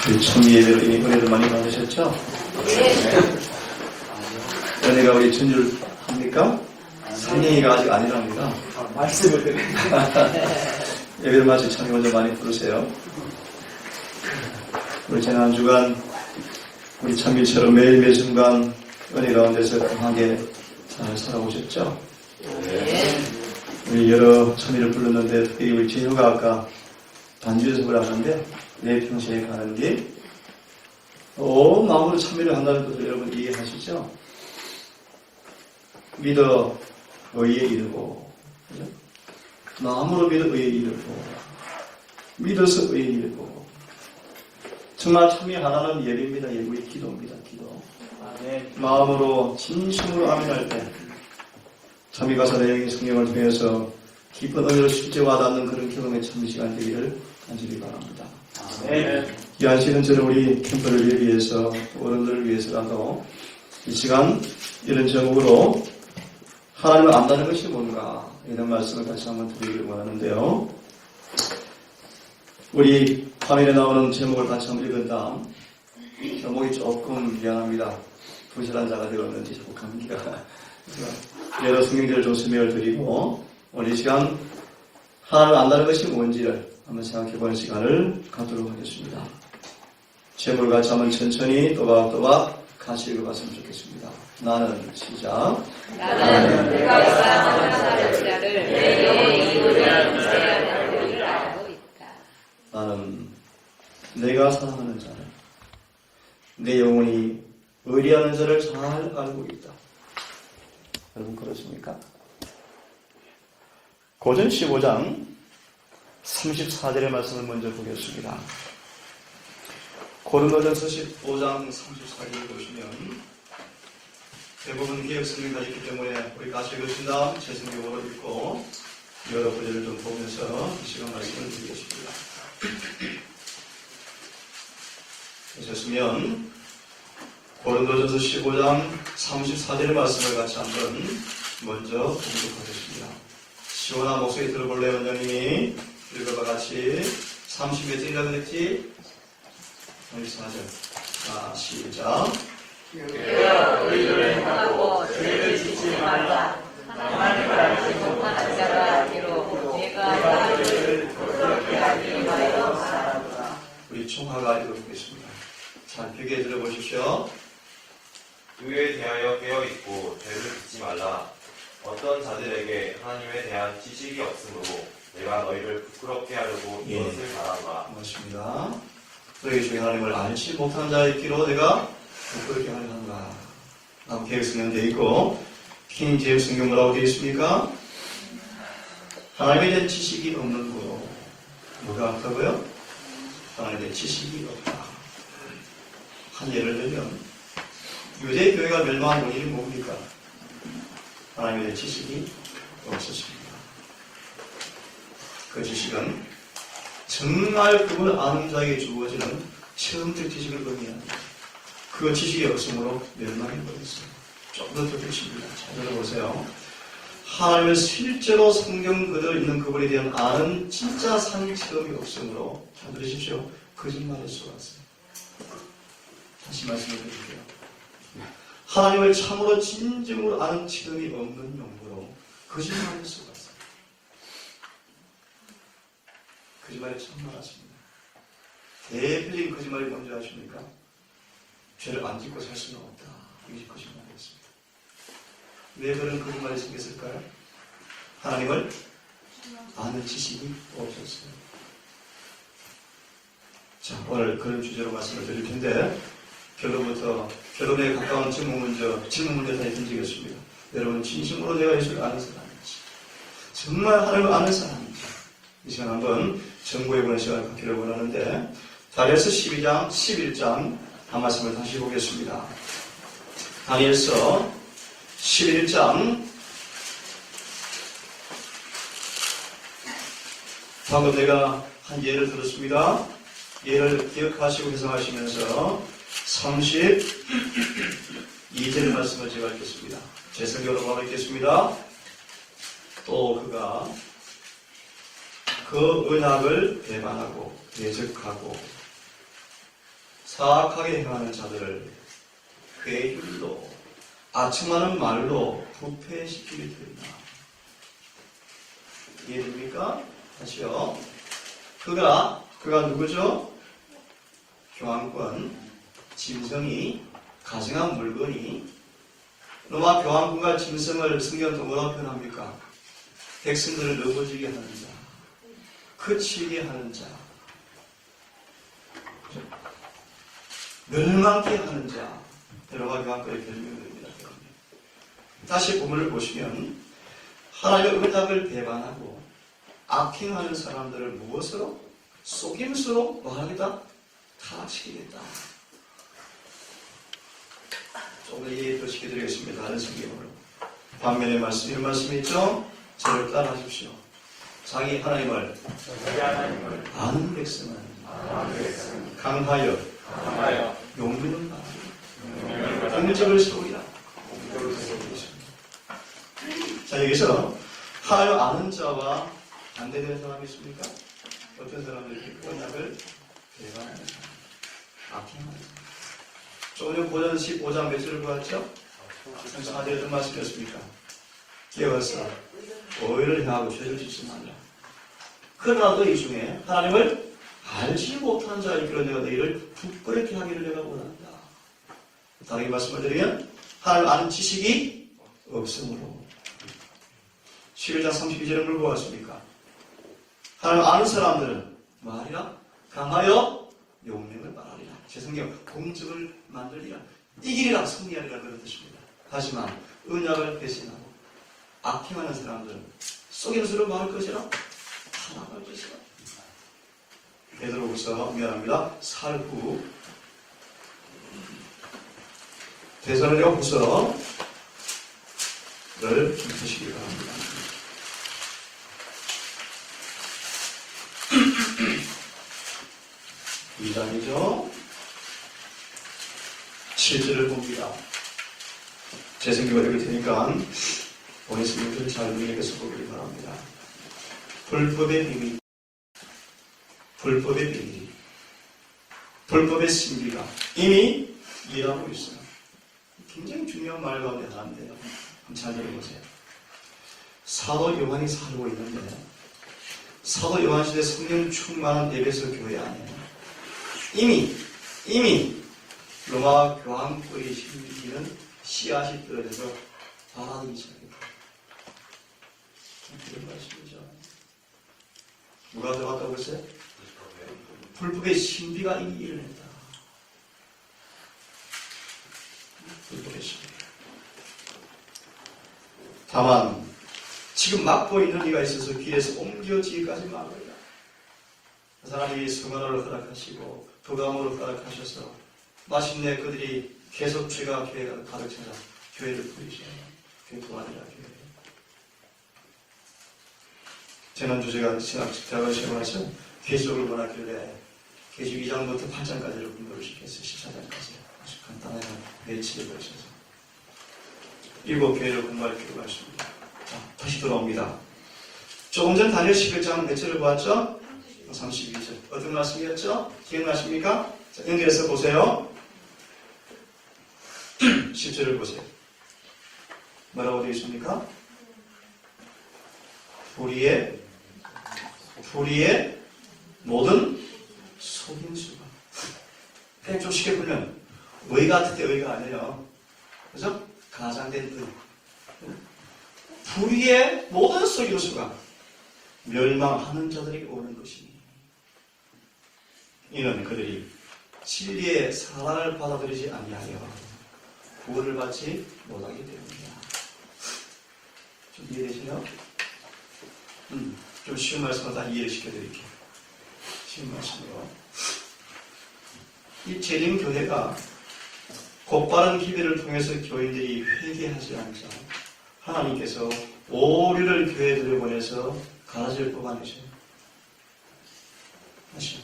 참 예배로 은혜를 많이 받으셨죠? 네. 은혜가 우리 전율 합니까? 생명이가 아직 아니랍니다. 말씀을 드립니다. 예배를 마치 참 먼저 많이 부르세요. 우리 지난 한 주간 우리 참미처럼 매일 매 순간 은혜 가운데서 강하게 잘 살아오셨죠? 네. 우리 여러 참미를 불렀는데 특히 우리 진효가 아까 단주 연습을 하는데 내 평생에 가는 길 온 마음으로 참미를 한다는 것을 여러분 이해하시죠? 믿어 의에 이르고, 그죠? 마음으로 믿어 의에 이르고, 믿어서 의에 이르고, 정말 참미 하나는 예배입니다. 예배의 기도입니다. 기도. 마음으로 진심으로 아멘할 때 참미 가사 내용의 성경을 통해서 깊은 의미로 실제 와닿는 그런 경험의 참미 시간 되기를 간절히 바랍니다. 이 안식은처럼 우리 캠프를 위해서 어른들을 위해서라도 이 시간 이런 제목으로 하나님을 안다는 것이 뭔가 이런 말씀을 다시 한번 드리기를 원하는데요. 우리 화면에 나오는 제목을 같이 한번 읽은 다음 제목이 조금 미안합니다. 부실한 자가 되었는지 자꾸 감기가 여러 성경들을 좀 설명을 드리고 오늘 이 시간 하나님을 안다는 것이 뭔지를 한번 생각해보는 시간을 갖도록 하겠습니다. 제목을 같이 한번 천천히 또박또박 같이 읽어봤으면 좋겠습니다. 나는 시작. 나는 내가 사랑하는 자를 내 이웃을 구제하는 일을 알고 있다. 나는 내가 사랑하는 자를 내 영혼이 의리하는 자를 잘 알고 있다. 여러분 그렇습니까? 고전 15장 34절의 말씀을 먼저 보겠습니다. 고린도전서 15장 34절을 보시면 대부분 기억성경이 있기 때문에 우리 같이 읽으신 다음 제 성경으로 읽고 여러 구절을 좀 보면서 이 시간 말씀을 드리겠습니다. 되셨으면 고린도전서 15장 34절의 말씀을 같이 한번 먼저 공독하겠습니다. 시원한 목소리 들어볼래요, 원장님이? 읽어봐 같이. 30몇 절이라고 그랬지? 34절. 자, 시작. 그여 의를 행하고 죄를 짓지 말라. 하나님을 알지 못하는 자가 알기로 내가 너희를 부끄럽게 하기 위하여 말하노라. 우리 총화가 읽어보겠습니다. 잘 벽에 들어보십시오. 의에 대하여 깨어있고 죄를 짓지 말라. 어떤 자들에게 하나님에 대한 지식이 없으므로 내가 너희를 부끄럽게 하려고 이것을 말하노라. 맞습니다. 너희 중에 하나님을 알지 못한 자의 끼로 내가 부끄럽게 하려 한다. 라고 계획성경 되어 있고 킹 제임스 성경 뭐라고 되어 있습니까? 하나님에 대한 지식이 없는 거로 뭐가 없다고요? 하나님에 대한 지식이 없다. 한 예를 들면 유대 교회가 멸망한 원인이 뭡니까? 하나님에 대한 지식이 없었습니다. 그 지식은 정말 그걸 아는 자에게 주어지는 처음적 지식을 의미합니다. 그 지식이 없으므로 멸망해버렸어요. 좀 더 듣겠습니다. 잘 들어보세요. 하나님을 실제로 성경 그대로 있는 그분에 대한 아는 진짜 상 체험이 없으므로 잘 들으십시오. 거짓말을 쏘았어요. 다시 말씀을 드릴게요. 하나님을 참으로 진정으로 아는 체험이 없는 용도로 거짓말을 쏘았어요. 거짓말이 참 많았습니다. 대표적인 거짓말이 뭔지 아십니까? 죄를 안 짓고 살 수는 없다. 이것이 거짓말이었습니다. 왜 그런 거짓말이 생겼을까요? 하나님을 아는 지식이 없었어요. 자, 오늘 그런 주제로 말씀을 드릴 텐데 결론에 가까운 질문 문제 다 던지겠습니다. 여러분 진심으로 내가 예수를 아는 사람인지 정말 하나님을 아는 사람인지 이 시간 한번 점검해보는 시간을 갖기를 원하는데 다니엘서 12장 11장 한 말씀을 다시 보겠습니다. 다니엘서 11장 방금 내가 한 예를 들었습니다. 예를 기억하시고 해석하시면서 32절 말씀을 제가 읽겠습니다. 제 성경으로 바로 읽겠습니다. 또 그가 그 언약을 배반하고 대적하고 사악하게 행하는 자들을 괴율로 아첨하는 말로 부패시키게 된다. 이해됩니까? 다시요. 그가 누구죠? 교황권, 짐승이 가증한 물건이 로마 교황권과 짐승을 성경은 뭐라고 표현합니까? 백성들을 넘어지게 하는 자, 그치게 하는 자, 멸망케 하는 자, 로마 교황권의 별명입니다. 다시 본문을 보시면 하나님의 언약을 배반하고 악행하는 사람들을 무엇으로? 속임수로 뭐하겠다? 타락시키겠다. 조금 더 이해 더 시켜드리겠습니다. 다른 성경으로. 반면에 이런 말씀이 있죠? 저를 따라하십시오. 자기 하나님을 아는 백성은 강하여 용기는 바라고 공적을 세우리라. 자, 여기서 하나님 아는 자와 반대되는 사람이 있습니까? 어떤 사람들이 언약을 배반하는 사람, 악행하는 사람. 조금 전 고전 15장 몇 절을 보았죠? 4절에 어떤 말씀이었습니까? 깨어서 오해를 행하고 죄를 짓지 말라. 그러나 너희 중에 하나님을 알지 못한 자를 길어 내가 너희를 부끄럽게 하기를 내가 원한다. 다르게 말씀을 드리면 하나님 아는 지식이 없으므로 11장 32절을 물고 왔습니까? 하나님 아는 사람들은 말이라 강하여 용맹을 말하리라. 제 성경 공적을 만들리라. 이기리라 승리하리라 그런 뜻입니다. 하지만 언약을 배신하고 악행하는 사람들은 속임수로 말할 것이라 타락할 것이라. 베드로후서 미안합니다. 살후 데살로니가후서를 보시기 바랍니다. 이 장이죠. 7절을 봅니다. 제 생각을 읽을 테니까 보냈으면 잘 읽어서 보기를 바랍니다. 불법의 비밀, 불법의 비밀, 불법의 신비가 이미 일하고 있어요. 굉장히 중요한 말 가운데 하나인데요. 한번 잘 들어보세요. 사도 요한이 살고 있는데 사도 요한 시대 성령 충만한 에베소 교회 안에 이미 로마 교황권이 심기는 씨앗이 떨어져서 발아들기 시작했다. 그런 말씀이죠. 누가 들어갔다고 했어요? 불법의 신비가 이미 일어났다. 불법의 신비. 다만 지금 막고 있는 이가 있어서 길에서 옮겨지기까지 막으리라. 그 사람이 성언을 허락하시고 도감으로 허락하셔서 마침내 그들이 계속 죄가 교회가 가득 차서 교회를 부리셔요. 교회 그만이라 교회. 지난주 제가 대학을 시험하면서 계시록을 원하길래 계시록 2장부터 8장까지를 공부를 시켰어요. 14장까지. 아주 간단하게 매치를 걸쳐서 7교회를 공부할 필요가 있습니다. 자, 다시 돌아옵니다. 조금 전 다니엘 11장 몇 절을 보았죠? 32절. 어떤 말씀이었죠? 기억나십니까? 자, 연결해서 보세요. 10절을 보세요. 뭐라고 되어 있습니까? 불의의 모든 속임수가. 그냥 좀 쉽게 보면 의 같을 때 의가 아니에요. 그죠? 가장된 의. 불의의 모든 속임수가 멸망하는 자들에게 오는 것이니 이는 그들이 진리의 사랑을 받아들이지 아니하여 구원을 받지 못하기 때문이다. 좀 이해되시나요? 좀 쉬운 말씀을 다 이해를 시켜드릴게요. 쉬운 말씀으로. 이 재림교회가 곧바른 기회를 통해서 교인들이 회개하지 않자 하나님께서 오류를 교회에 들여보내서 가라지를 뽑아내셔요. 다시요.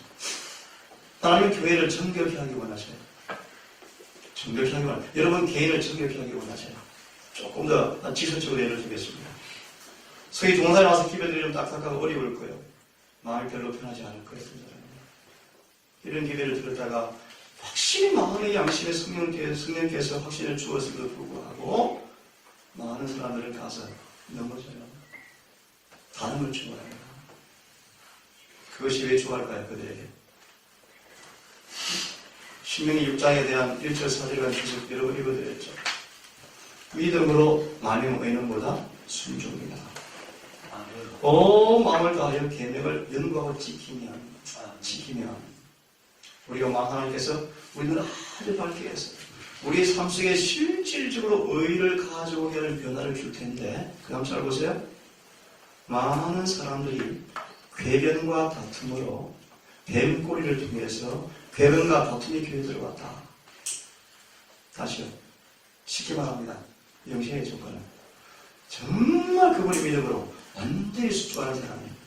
하나님은 교회를 정결히 하기 원하셔요. 정결히 하기 원하셔요. 여러분 개인을 정결히 하기 원하셔요. 조금 더 지속적으로 예를 들겠습니다. 서기 동산에 와서 기회들이 좀 딱딱하고 어려울 거예요. 마음이 별로 편하지 않을 거예요. 이런 기회를 들었다가 확실히 마음의 양심에 성령께서 확신을 주었음에도 불구하고 많은 사람들을 가서 넘어져요. 다름을 좋아해요. 그것이 왜 좋아할까요? 그들에게. 신명기 6장에 대한 1절 4절을 계속 여러 번 읽어드렸죠. 믿음으로 많은 의인보다 순종이다. 온 마음을 다하여 계명을 연구하고 지키면 우리가 하나님께서 우리는 아주 밝게 해서 우리의 삶 속에 실질적으로 의의를 가지고 하는 변화를 줄 텐데 그 다음 잘 보세요. 많은 사람들이 궤변과 다툼으로 뱀꼬리를 통해서 궤변과 다툼이 교회에 들어왔다. 다시요. 쉽게 말합니다. 영생의 조건은 정말 그분의 믿음으로 완전히 순종하는 사람이에요.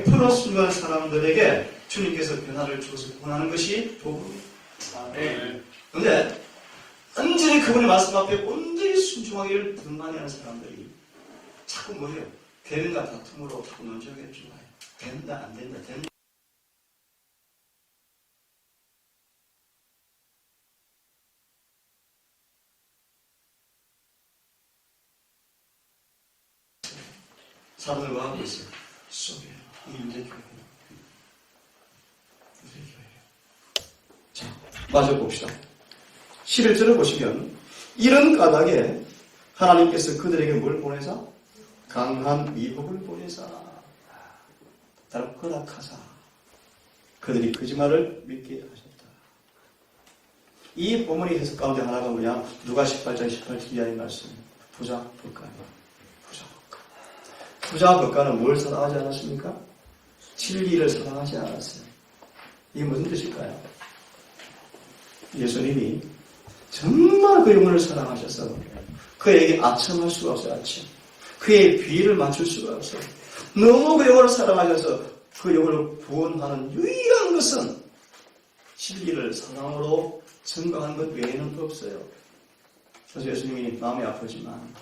100% 순종하는 사람들에게 주님께서 변화를 주어서 구원하는 것이 복음이에요. 그런데 완전히 그분의 말씀 앞에 온전히 순종하기를 등만히 하는 사람들이 자꾸 뭐예요? 궤변과 다툼으로 자꾸 논쟁을 좋아해요. 된다 안 된다 된다. 사람을 뭐 하고 있어요? 속여요. 이게 우리 교회예요. 우리 교회예요. 자, 마저 봅시다. 11절을 보시면 이런 까닭에 하나님께서 그들에게 뭘 보내사? 강한 미혹을 보내사 따로 허락하사 그들이 거짓말을 믿게 하셨다. 이 본문의 해석 가운데 하나가 뭐냐? 누가 18장 18절 이하의 말씀. 부자 법관이에요. 부자 법관은 뭘 사랑하지 않았습니까? 진리를 사랑하지 않았어요. 이게 무슨 뜻일까요? 예수님이 정말 그 영혼을 사랑하셔서 그에게 아첨할 수가 없어요. 아첨. 그의 비위를 맞출 수가 없어요. 너무 그 영혼을 사랑하셔서 그 영혼을 구원하는 유일한 것은 진리를 사랑으로 증거하는 것 외에는 없어요. 그래서 예수님이 마음이 아프지만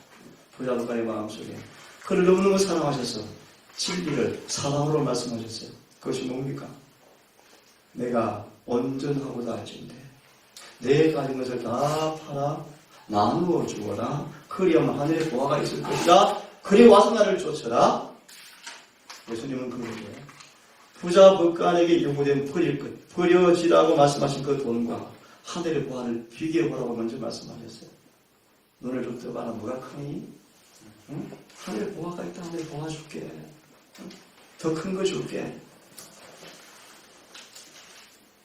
부자 법관의 마음속에 그를 너무너무 사랑하셔서 진리를 사랑으로 말씀하셨어요. 그것이 뭡니까? 내가 온전하고자 할진대 내 가진 것을 다 팔아 나누어 주어라. 그리하면 하늘에 보화가 있을 것이다. 그리 와서 나를 쫓아라. 예수님은 그거예요. 부자 법관에게 요구된 버려지라고 말씀하신 그 돈과 하늘의 보화를 비교해보라고 먼저 말씀하셨어요. 눈을 좀 떠봐라. 뭐가 크니? 응? 하늘에 보화가 있다. 하늘에 보화 줄게. 응? 더 큰 거 줄게.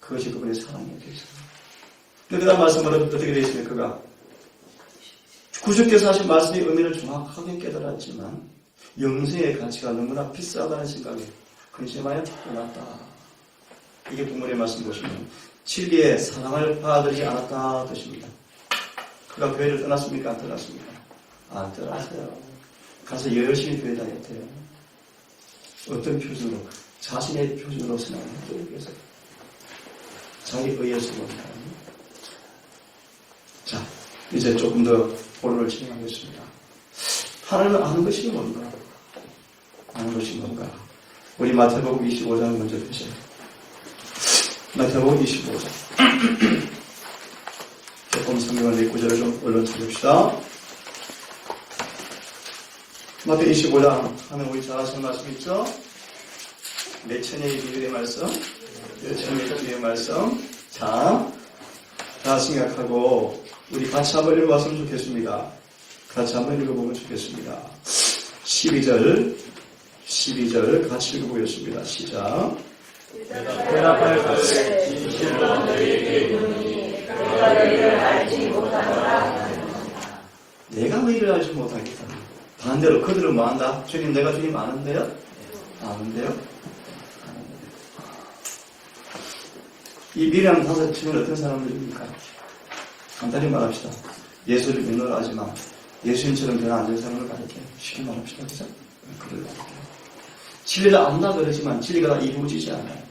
그것이 그분의 사랑이에요. 그 다음 말씀은 어떻게 되어 있습니까? 그가 구주께서 하신 말씀의 의미를 정확하게 깨달았지만 영생의 가치가 너무나 비싸다는 생각에 근심하여 떠났다. 이게 본문의 말씀 보시면 진리의 사랑을 받아들이지 않았다 뜻입니다. 그가 교회를 떠났습니까? 안 떠났습니까? 안 떠났어요. 가서 열심히 교회 다녔대요. 어떤 표준으로? 자신의 표준으로서는 교회에서 자기 의에 쓰고있다. 자, 이제 조금 더 본론을 진행하겠습니다. 하나님은 아는 것이 뭔가? 아는 것이 뭔가? 우리 마태복음 25장을 먼저 보세요. 마태복음 25장. 조금 성경을 내 구절을 좀 얼른 찾읍시다. 마태 25장 하면 우리 잘 아시는 말씀 있죠? 몇 천의 비유의 말씀? 몇 천의 비유의 말씀. 자, 다 생각하고 우리 같이 한번 읽어봤으면 좋겠습니다. 같이 한번 읽어보면 좋겠습니다. 12절 같이 읽어보겠습니다. 시작. 대답할 것을 진실로 너희에게 이르노니 내가 너희를 알지 못하노라. 내가 너희를 알지 못하겠다. 반대로 그들은 뭐한다? 주님, 내가 주님 아는데요? 아는데요? 이 미래랑 다섯 층은 어떤 사람들입니까? 간단히 말합시다. 예수를 믿는 걸 하지만 예수님처럼 변화 안 된 사람을 가르쳐요. 쉽게 말합시다. 그죠? 그들 가르쳐요. 진리를 안다 그러지만 진리가 다 이루어지지 않아요.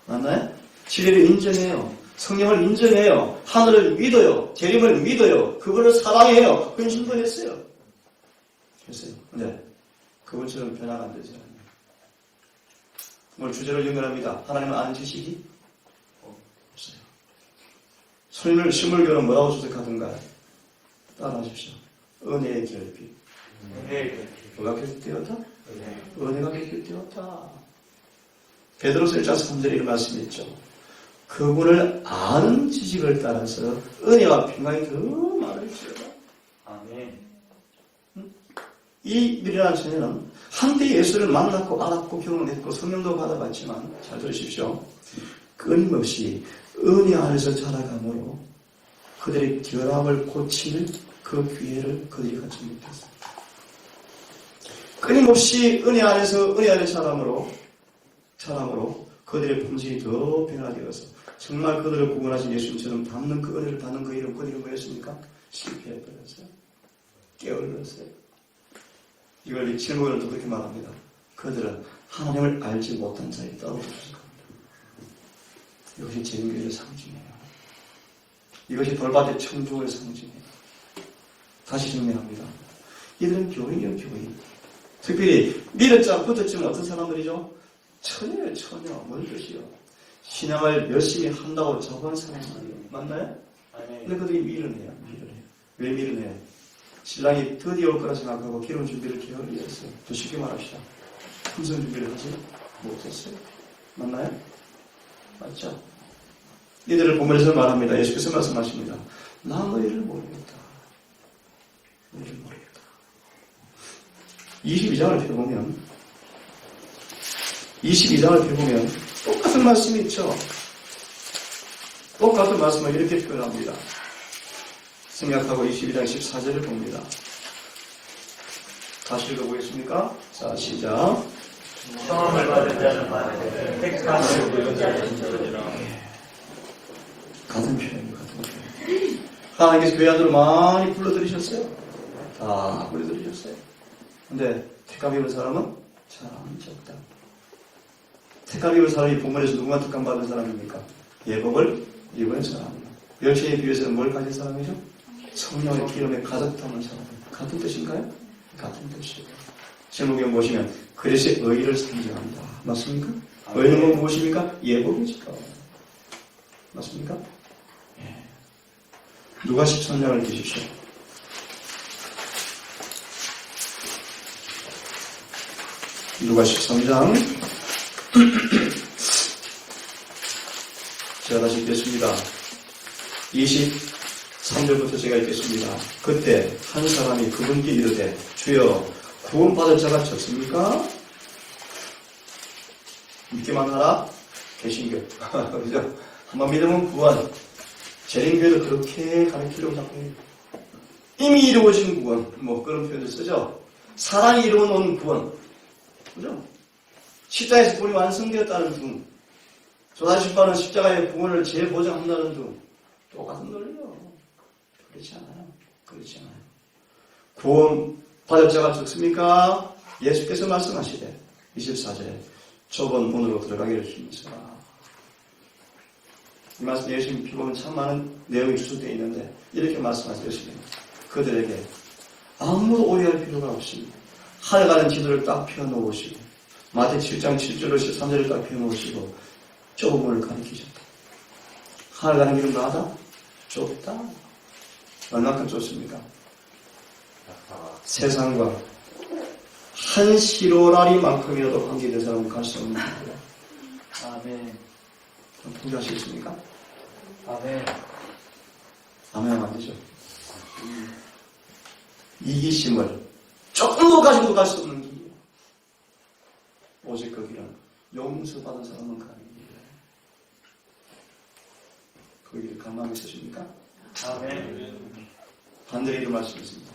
맞나요? 진리를 인정해요. 성령을 인정해요. 하늘을 믿어요. 재림을 믿어요. 그분을 사랑해요. 근심도 했어요. 했어요. 근데 그분처럼 변화가 안 되지 않아요. 오늘 주제를 연결합니다. 하나님은 아는 지식이 없어요. 신물교는 뭐라고 주석하던가요? 따라하십시오. 은혜의 결핍. 뭐가 결핍되었다? 은혜가 결핍되었다. 베드로서 1장 3절에 이런 말씀이 있죠. 그분을 아는 지식을 따라서 은혜와 평강이 더 많을지어다. 아멘. 이 미련한 처녀는 한때 예수를 만났고 알았고 경험했고 성령도 받아봤지만 잘 들으십시오. 끊임없이 은혜 안에서 자라감으로 그들의 결합을 고칠 그 기회를 그들이 갖지 못했어요. 끊임없이 은혜 안에서 자람으로 그들의 품질이 더 변화되어서 정말 그들을 구원하신 예수님처럼 닮는 그 은혜를 받는 그 일은 그들이 뭐였습니까? 실패해버렸어요. 깨어들었어요. 이걸 질문을 그렇게 말합니다. 그들은 하나님을 알지 못한 자에 떨어졌을 겁니다. 이것이 재림교회의 상징이에요. 이것이 돌밭의 청중의 상징이에요. 다시 정리합니다. 이들은 교인이요, 교인. 특별히 믿었자 붙었지만 어떤 사람들이죠? 처녀예요, 처녀. 뭔 뜻이요? 신앙을 열심히 한다고 자부한 사람들이에요. 맞나요? 근데 그들이 미련해요. 왜 미련해요? 신랑이 드디어 올 거라 생각하고 결혼 준비를 게을리 했어요. 더 쉽게 말합시다. 품성 준비를 하지 못했어요. 맞나요? 맞죠? 이들을 본문에서 말합니다. 예수께서 말씀하십니다. 나 너희를 모르겠다. 너희를 모르겠다. 22장을 펴보면 똑같은 말씀이 있죠. 똑같은 말씀을 이렇게 표현합니다. 생각하고 22장 14절을 봅니다. 다시 읽어보겠습니까? 자, 시작. 성함을 받은 자는 많은데 택함을 받은 자는 적으리라. 같은 표현이에요. 같은 표현. 하나님께서 교회 안으로 많이 불러들이셨어요. 다 불러들이셨어요. 근데 택감 입은 사람은 참 적다. 택감 입은 사람이 본문에서 누가 택감 받은 사람입니까? 예복을 입은 사람이에요. 열심에 비해서는 뭘 가진 사람이죠? 성령의 기름에 가득 담은 사람. 같은 뜻인가요? 같은 뜻이에요. 제목에 보시면 그릇의 의의를 상징합니다. 맞습니까? 의의는 무엇입니까? 예복이죠. 맞습니까? 예. 누가 13장을 드십시오. 누가 13장 제가 다시 읽겠습니다. 23절부터 제가 읽겠습니다. 그때 한 사람이 그분께 이르되 주여 구원받을 자가 적습니까? 믿기만 하라 개신교 그죠? 한번 믿으면 구원. 재림교회도 그렇게 가르치려고 자꾸 해요. 이미 이루어진 구원 뭐 그런 표현을 쓰죠. 사랑이 이루어놓은 구원 그죠? 십자가에서 구원이 완성되었다는 둥 조사십파는 십자가의 구원을 재보장한다는 둥 똑같은 논리요. 그렇지 않아요. 그렇지 않아요. 구원 받을 자가 적습니까? 예수께서 말씀하시되 24절에 좁은 문으로 들어가기를 힘쓰라. 이 말씀 예수님 피보면 참 많은 내용이 추측되어 있는데 이렇게 말씀하세요. 예수님 그들에게 아무도 오해할 필요가 없습니다. 하늘가는 지도를 딱 펴놓으시고 마태 7장 7절로 13절을 딱 펴놓으시고 좁은 문을 가리키셨다. 하늘가는 길은 나다? 좁다. 얼마큼 좁습니까? 세상과 한 시로라리만큼이라도 관계된 사람은 갈 수 없는 거예요. 아멘. 그럼 동조하시겠습니까? 아멘. 아멘 안 되죠. 이기심을 조금도 가지고도 갈 수 없는 길이에요. 오직 그 길은 용서받은 사람은 가는 길이에요. 그 길을 감당하고 있으십니까? 아멘. 반대로 이런 말씀이 있습니다.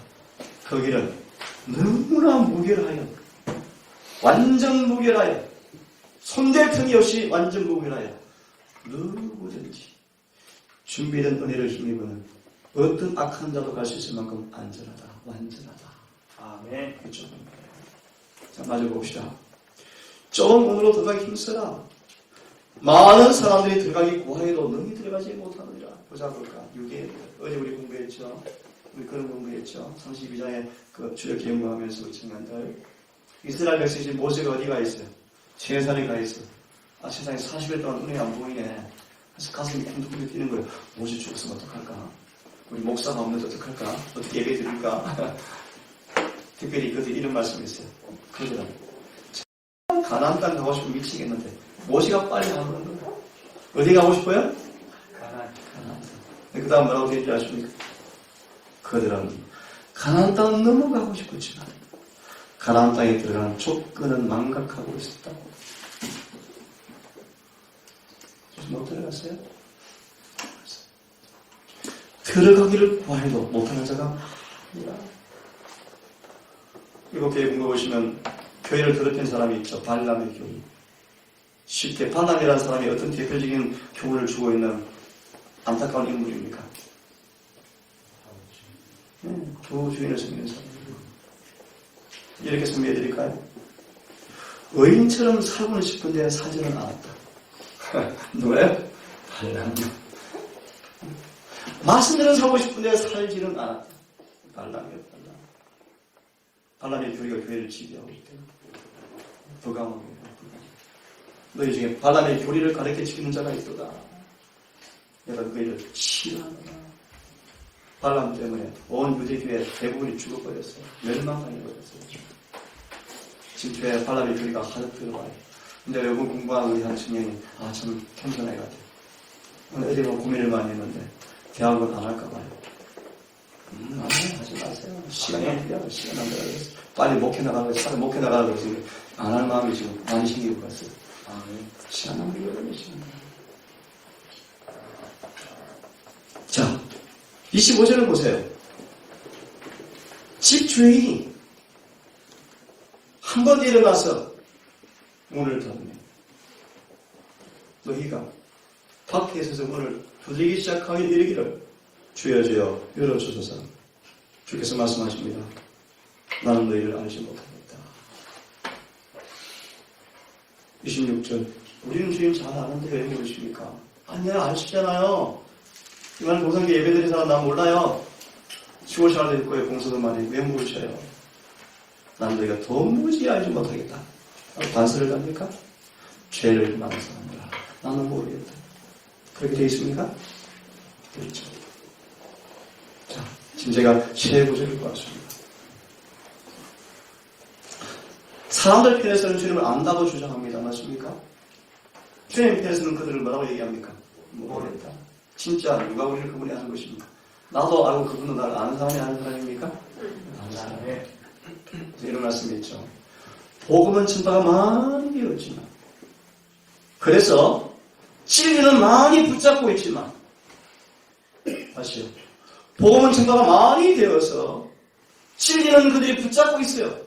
그 길은 너무나 무결하여 완전 무결하여 손댈 틈이 없이 완전 무결하여 누구든지 준비된 은혜를 힘입으는 어떤 악한 자도 갈 수 있을 만큼 안전하다, 완전하다. 아멘. 그렇죠. 자, 마저 봅시다. 좁은 문으로 들어가기 힘쓰라. 많은 사람들이 들어가기 구하여도 능히 들어가지 못하느니라. 보자 볼까? 6개. 어제 우리 공부했죠. 우리 그런 공부했죠. 32장에 그 주역 기억하면서 우리 청년들. 이스라엘 백성이 모세가 어디가 있어요? 세산에 가 있어. 아, 세상에 40일 동안 은혜가 안 보이네. 그래서 가슴이 쿵덕쿵덕 뛰는 거예요. 뭐지 죽었으면 어떡할까? 우리 목사가 없는데 어떡할까? 어떻게 예배 드릴까? 특별히 그때 이런 말씀이 있어요. 그러더라고요. 가나안 땅 가고 싶으면 미치겠는데 모시가 빨리 가는 거야. 어디 가고 싶어요? 가나안. 그 다음 뭐라고 되는지 아십니까? 그들은 가나안 땅은 넘어가고 싶었지만 가나안 땅에 들어가는 조건은 망각하고 있었다고. 그래서 못 들어갔어요? 들어가기를 구해도 못하는 자가 아니라. 이거 교회 공부 보시면 교회를 더럽힌 사람이 있죠. 발람의 교회. 쉽게 발람이라는 사람이 어떤 대표적인 교훈을 주고 있는 안타까운 인물입니까? 두 주인을 섬기는 사람이에요. 이렇게 설명해 드릴까요? 의인처럼 살고는 싶은데 사지는 않았다. 누가요? 발람이요. 말씀대로 살고 싶은데 살지는 않았다. 발람이요, 발람. 발람의 교리가 교회를 지배하고 있다. 부감하고 있다. 너희 중에 발람의 교리를 가르쳐 지키는 자가 있도다. 내가 그를 싫어한다. 발람 때문에 온 유대교회 대부분이 죽어버렸어요. 멸망당해버렸어요. 지금 교회 발람의 교리가 하도 들어와요. 근데 여러분 공부한 우리 한 청년이 참 겸손해 같아요. 오늘 어디 보면 고민을 많이 했는데 대학은 안 할까 봐요. 하지 마세요. 시간이 안 돼요. 시간 안 돼요. 빨리 목회 나가고 차라리 목회 나가고 지금 안 할 마음이 지금 많이 생기고 갔어요. 시간 안 되거든요. 시간. 자, 25절을 보세요. 집 주인이 한 번 일어나서 문을 닫네. 너희가 밖에 서서 문을 두드리기 시작하여 이르기를 주여 주여 열어주소서. 주께서 말씀하십니다. 나는 너희를 알지 못하겠다. 26절. 우리는 주님 잘 아는데 왜 모르십니까? 아니야, 아시잖아요. 이만 공성교 예배드린 사람 난 몰라요. 10월 잘 될 거예요. 공서도 많이. 왜 모르셔요? 난 너희가 도무지 알지 못하겠다. 반설을 합니까? 죄를 많은 사람이라. 나는 모르겠다. 그렇게 되어 있습니까? 그렇죠. 자, 지금 제가 최고절을 보았습니다. 사람들 편에서는 주님을 안다고 주장합니다. 맞습니까? 주님 편에서는 그들을 뭐라고 얘기합니까? 모르겠다. 진짜 누가 우리를 그분이 아는 것입니까? 나도 알고 그분도 나를 아는 사람이 아는 사람입니까? 아는 사람이. 이런 말씀이 있죠. 복음은 전파가 많이 되었지만 그래서 진리는 많이 붙잡고 있지만 다시요. 복음은 전파가 많이 되어서 진리는 그들이 붙잡고 있어요.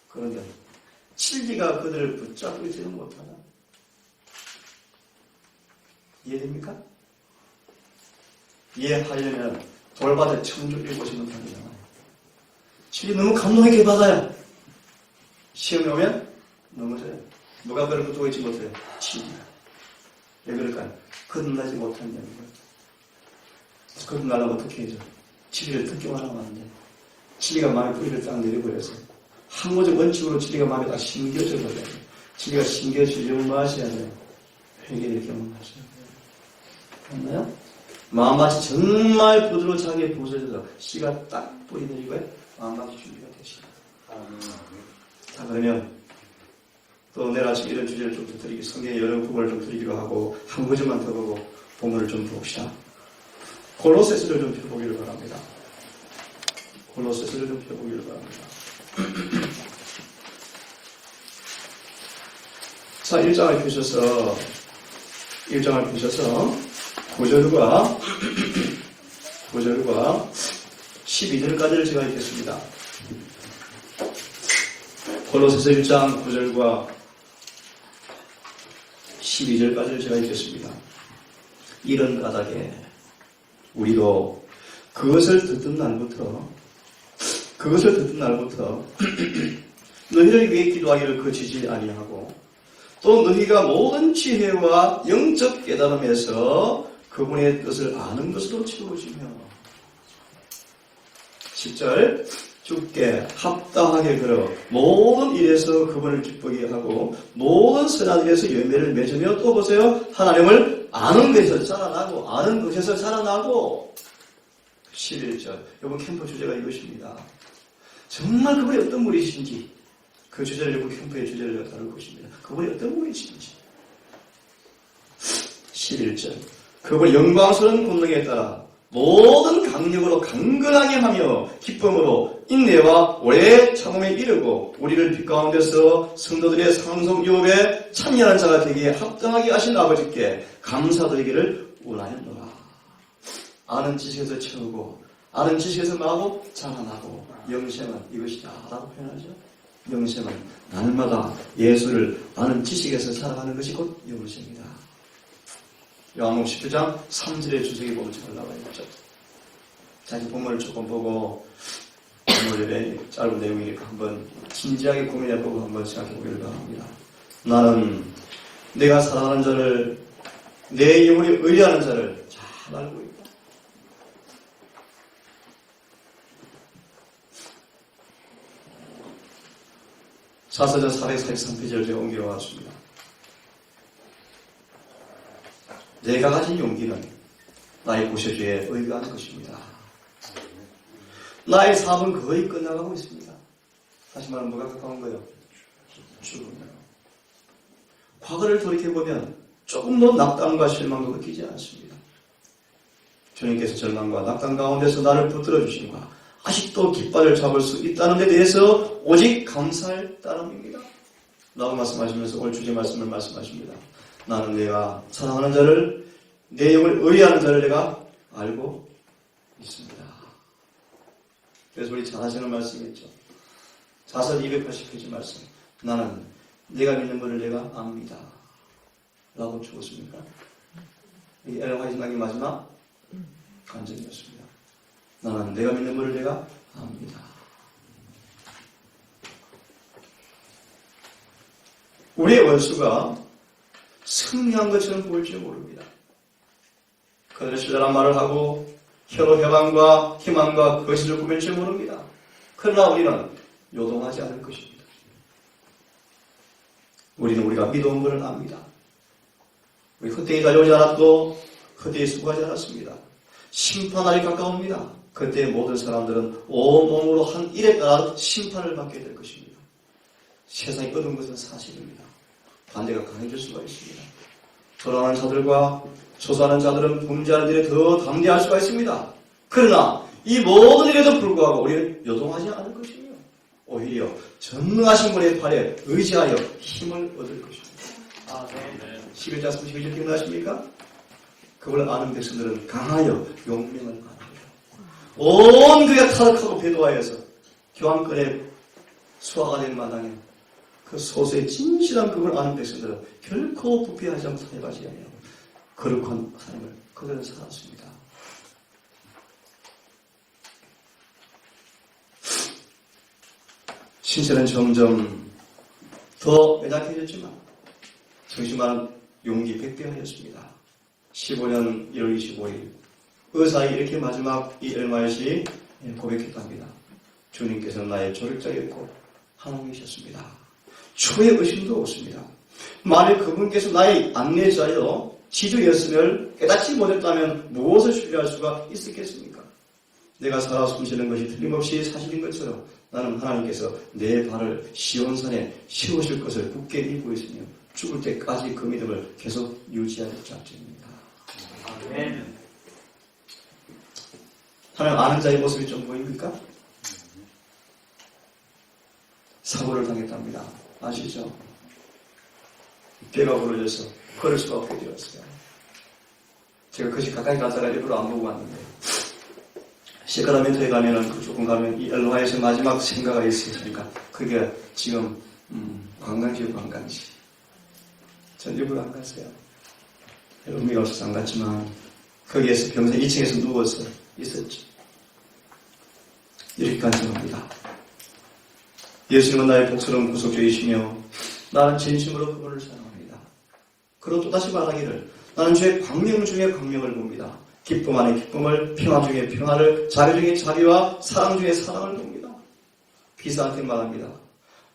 그런데 진리가 그들을 붙잡고 있지는 못하나? 이해됩니까? 이해하려면 돌밭에 청주를 보시면 됩니다. 진리 너무 감동 있게 받아요. 시험이 오면 넘어져요. 누가 그를 붙들고 있지 못해요? 진리가. 왜 그럴까요? 거듭나지 못한다는 거예요. 거듭나려면 어떻게 해야죠? 진리를 듣기 원하면 안 돼. 진리가 마음에 뿌리를 딱 내려버려서 항모적 원칙으로 진리가 마음에 딱 심겨져 버려요. 진리가 심겨지려면 뭐 하셔야 돼요? 회개를 경험하셔야 돼요. 맞나요? 마음밭이 정말 부드러워하게 부서져서 씨가 딱 뿌리 내리고요. 마음밭이 준비가 되시다. 자, 그러면 또 내일 아침 이런 주제를 좀 더 드리기, 성경의 여러 부분을 좀 드리기로 하고 한 구절만 더 보고 본문을 좀 봅시다. 골로새서를 좀 펴보기를 바랍니다. 골로새서를 좀 펴보기를 바랍니다. 자, 1장을 펴셔서 9절과 12절까지를 제가 읽겠습니다. 골로새서 1장 9절과 12절까지를 제가 읽겠습니다. 이런 까닭에 우리도 그것을 듣던 날부터 너희를 위해 기도하기를 그치지 아니하고 또 너희가 모든 지혜와 영적 깨달음에서 그분의 뜻을 아는 것으로 채워지며 10절 주께 합당하게 걸어 모든 일에서 그분을 기쁘게 하고 모든 선한 일에서 열매를 맺으며 또 보세요. 하나님을 아는 것에서 자라나고 아는 것에서 자라나고 11절 이번 캠프 주제가 이것입니다. 정말 그분이 어떤 분이신지 그 주제를 이번 캠프의 주제를 다룰 것입니다. 그분이 어떤 분이신지 11절 그분의 영광스러운 권능에 따라 모든 강력으로 강건하게 하며 기쁨으로 인내와 오래 참음에 이르고 우리를 빛 가운데서 성도들의 상속 유업에 참여하는 자가 되기에 합당하게 하신 아버지께 감사드리기를 원하였노라. 아는 지식에서 채우고 아는 지식에서 마고 자라나고 영생은 이것이다 라고 표현하죠. 영생은 날마다 예수를 아는 지식에서 자라가는 것이 곧 영생이다. 요한복음 19장 3절의 주석이 보면 잘 나와 있죠. 자기 본문을 조금 보고 오늘의 짧은 내용이니까 한번 진지하게 고민해보고 한번 생각해보기를 바랍니다. 나는 내가 사랑하는 자를 내 영혼이 의뢰하는 자를 잘 알고 있다. 사사전 443페이지를 제가 옮겨왔습니다. 내가 가진 용기는 나의 구세주에 의거한 것입니다. 나의 삶은 거의 끝나가고 있습니다. 다시 말하면 뭐가 가까운 거예요? 죽음이요. 과거를 돌이켜보면 조금도 낙담과 실망도 느끼지 않습니다. 주님께서 절망과 낙담 가운데서 나를 붙들어 주심과 아직도 깃발을 잡을 수 있다는 데 대해서 오직 감사할 따름입니다. 라고 말씀하시면서 오늘 주제 말씀을 말씀하십니다. 나는 내가 사랑하는 자를 내 영을 의뢰하는 자를 내가 알고 있습니다. 그래서 우리 잘 하시는 말씀이죠. 자서 280페이지 말씀. 나는 내가 믿는 분을 내가 압니다. 라고 죽었습니까? 이 엘렌 화이트의 마지막 간증이었습니다. 나는 내가 믿는 분을 내가 압니다. 우리의 원수가 승리한 것처럼 보일지 모릅니다. 그들은 신랄한 말을 하고 혀로 해방과 희망과 거짓을 꾸밀지 모릅니다. 그러나 우리는 요동하지 않을 것입니다. 우리는 우리가 믿어온 분을 압니다. 우리 헛되이 달려오지 않았고 헛되이 수고하지 않았습니다. 심판날이 가까웁니다. 그때 모든 사람들은 온몸으로 한 일에 따라 심판을 받게 될 것입니다. 세상이 얻은 것은 사실입니다. 반대가 강해질 수가 있습니다. 돌아가는 자들과 소소하는 자들은 범죄하는 일에 더 담대할 수가 있습니다. 그러나 이 모든 일에도 불구하고 우리는 요동하지 않을 것이며 오히려 전능하신 분의 팔에 의지하여 힘을 얻을 것입니다. 아멘. 11장 32절 기억나십니까? 그걸 아는 백성들은 강하여 용맹을 받습니다. 온 그가 타락하고 배도하여서 교황권의 수하가 된 마당에 그 소수의 진실한 그걸 아는 백성들은 결코 부패하지 않고 살바지 아니하고 거룩한 삶을 그들은 살았습니다. 신세는 점점 더 매닥해졌지만 정신만은 용기 100배하였습니다. 15년 1월 25일 의사에 이렇게 마지막 이 엘마이시 고백했답니다. 주님께서는 나의 조력자였고 하나님이셨습니다. 초의 의심도 없습니다. 만일 그분께서 나의 안내자여 지주였음을 깨닫지 못했다면 무엇을 신뢰할 수가 있었겠습니까? 내가 살아 숨쉬는 것이 틀림없이 사실인 것처럼 나는 하나님께서 내 발을 시온산에 세우실 것을 굳게 믿고 있으며 죽을 때까지 그 믿음을 계속 유지할 작정입니다. 아멘. 하나님 아는 자의 모습이 좀 보입니까? 사고를 당했답니다. 아시죠? 배가 부러져서 걸을 수가 없게 되었어요. 제가 그것이 가까이 가다가 일부러 안 보고 왔는데 시카라멘토에 가면은 그 조금 가면 이 엘로하에서 마지막 생가가 있으니까 그게 지금 관광지요 관광지. 전 일부러 안 갔어요. 의미가 없어서 안 갔지만 거기에서 평생 2층에서 누워서 있었죠. 이렇게 간증합니다. 예수님은 나의 복스러운 구속주이시며 나는 진심으로 그분을 사랑합니다. 그리고 또다시 말하기를 나는 주의 광명 중에 광명을 봅니다. 기쁨 안에 기쁨을, 평화 중에 평화를, 자비 중에 자비와 사랑 중에 사랑을 봅니다. 비서한테 말합니다.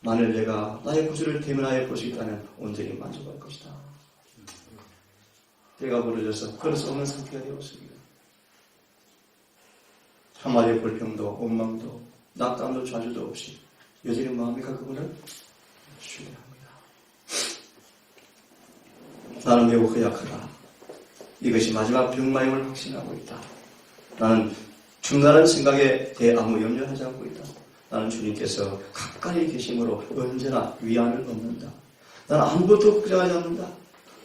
만일 내가 나의 구주를 대면하여 볼 수 있다면 온전히 만족할 것이다. 때가 부러져서 그럴 수 없는 상태가 되었습니다. 한마디의 불평도 원망도 낙담도 좌절도 없이 여전히 마음이가 그분을 신뢰합니다. 나는 매우 허약하다. 이것이 마지막 병마임을 확신하고 있다. 나는 죽는다는 생각에 대해 아무 염려하지 않고 있다. 나는 주님께서 가까이 계심으로 언제나 위안을 얻는다. 나는 아무것도 걱정하지 않는다.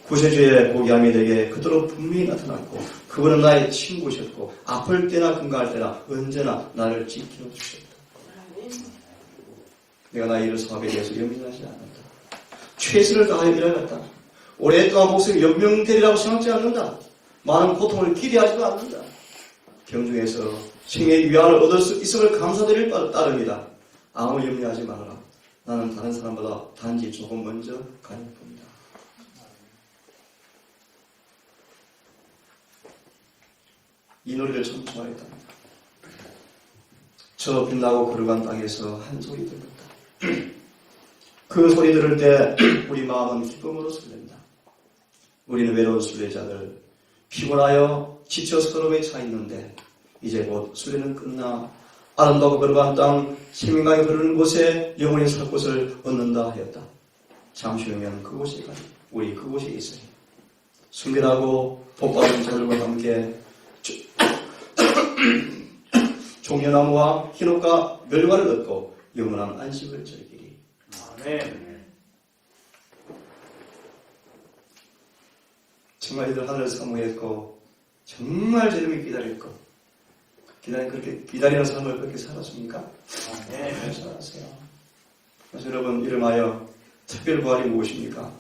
구세주의 보기함이 내게 그토록 분명히 나타났고 그분은 나의 친구셨고 아플 때나 건강할 때나 언제나 나를 지켜주셨다. 내가 나의 이런 사업에 대해서 염려하지 않는다. 최선을 다하여 일하였다. 오랫동안 목숨이 연명되리라고 생각지 않는다. 많은 고통을 기대하지도 않는다. 경중에서 생애의 위안을 얻을 수 있음을 감사드릴 따름이다. 아무 염려하지 말아라. 나는 다른 사람보다 단지 조금 먼저 가릴 뿐이다. 이 노래를 참 좋아했답니다. 저 빛나고 걸어간 땅에서 한 소리 들었다. 그 소리 들을 때 우리 마음은 기쁨으로 설렌다. 우리는 외로운 순례자들, 피곤하여 지쳐 서러움에 차 있는데 이제 곧 순례는 끝나 아름다고 걸어간 땅, 생명강이 흐르는 곳에 영원히 살 곳을 얻는다 하였다. 잠시 후면 그곳에 가니 우리 그곳에 있으리. 순결하고 복받은 자들과 함께 종려나무와 흰옷과 멸관을 얻고 영원한 안식을 즐기리. 아멘. 정말 이들 하늘을 사모했고 정말 제대로 기다렸고 그렇게 기다리는 삶을 그렇게 살았습니까? 네. 잘 살았어요. 그래서 여러분 이름하여 특별부활이 무엇입니까?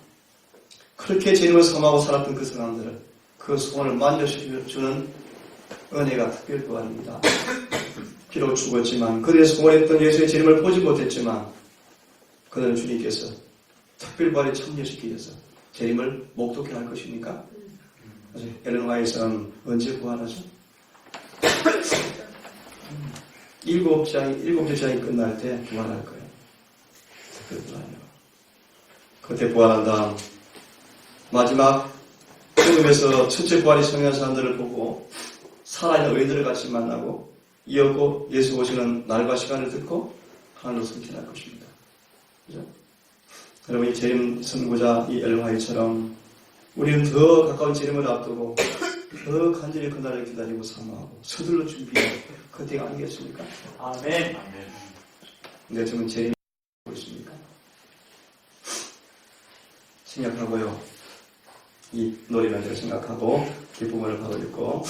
그렇게 제림을 섬하고 살았던 그 사람들을 그 소원을 만족시켜주는 은혜가 특별부활입니다. 비록 죽었지만 그들의 소원했던 예수의 재림을 보지 못했지만 그들은 주님께서 특별부활에 참여시키셔서 재림을 목도케 할 것입니까? 엘렌 화이트는 언제 부활하죠? 7째 장이 끝날 때 부활할 거예요. 특별부활이요. 그때 부활한 다음 마지막 죽음에서 첫째 부활이 성행한 사람들을 보고 살아있는 의인들을 같이 만나고 이었고 예수 오시는 날과 시간을 듣고 하늘로 승천할 것입니다. 그죠? 여러분 이 재림 선구자 이 엘렌 화이트처럼 우리는 더 가까운 재림을 앞두고 더 간절히 그날을 기다리고 사모하고 서둘러 준비하고 그때가 아니겠습니까? 아멘. 근데 지금 재림이 하고 있습니까? 생각하고요. 이 노래면들을 생각하고 기쁨을 하고 있고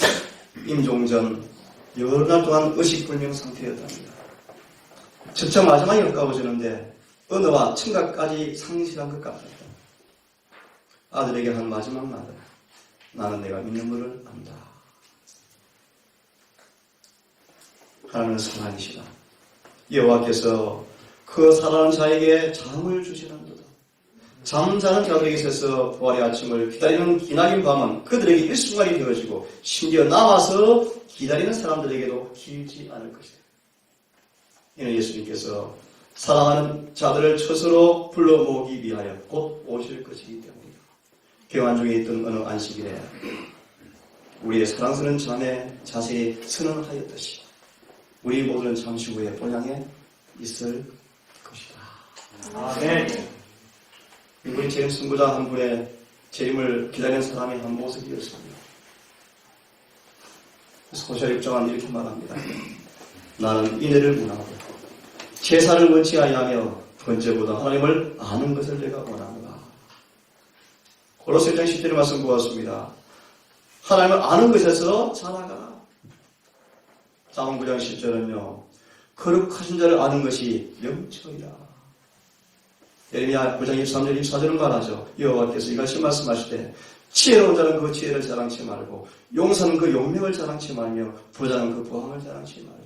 임종전 여러 날 동안 의식불명 상태였답니다. 점차 마지막이 가까워지는데 언어와 청각까지 상실한 것 같았다. 아들에게 한 마지막 말은 나는 내가 믿는 것을 안다. 하나님은 사랑이시다. 여호와께서 그 사랑하는 자에게 잠을 주시는도다. 잠자는 자들에게 있어서 부활의 아침을 기다리는 기나긴 밤은 그들에게 일순간이 되어지고 심지어 남아서 기다리는 사람들에게도 길지 않을 것이다. 이는 예수님께서 사랑하는 자들을 스스로 불러 모으기 위하여 곧 오실 것이기 때문이다. 교환 중에 있던 어느 안식일에 우리의 사랑스러운 자매 자세히 선언하였듯이 우리 모두는 잠시 후에 본향에 있을 것이다. 아멘. 우리 재림 선구자 한 분의 재림을 기다리는 사람의 한 모습이었습니다. 그래서 호시아 6장은 이렇게 말합니다. 나는 인애를 원하고 제사를 원치 아니하며 번제보다 하나님을 아는 것을 내가 원하노라. 고로새 1장 10절의 말씀 보았습니다. 하나님을 아는 것에서 자라가라. 잠언 9장 10절은요. 거룩하신 자를 아는 것이 명철이라. 예레미야 9장 23절 24절은 말하죠. 여호와께서 이같이 말씀하실 때 지혜로운 자는 그 지혜를 자랑치 말고 용사는 그 용명을 자랑치 말며 부자는 그 부함을 자랑치 말라.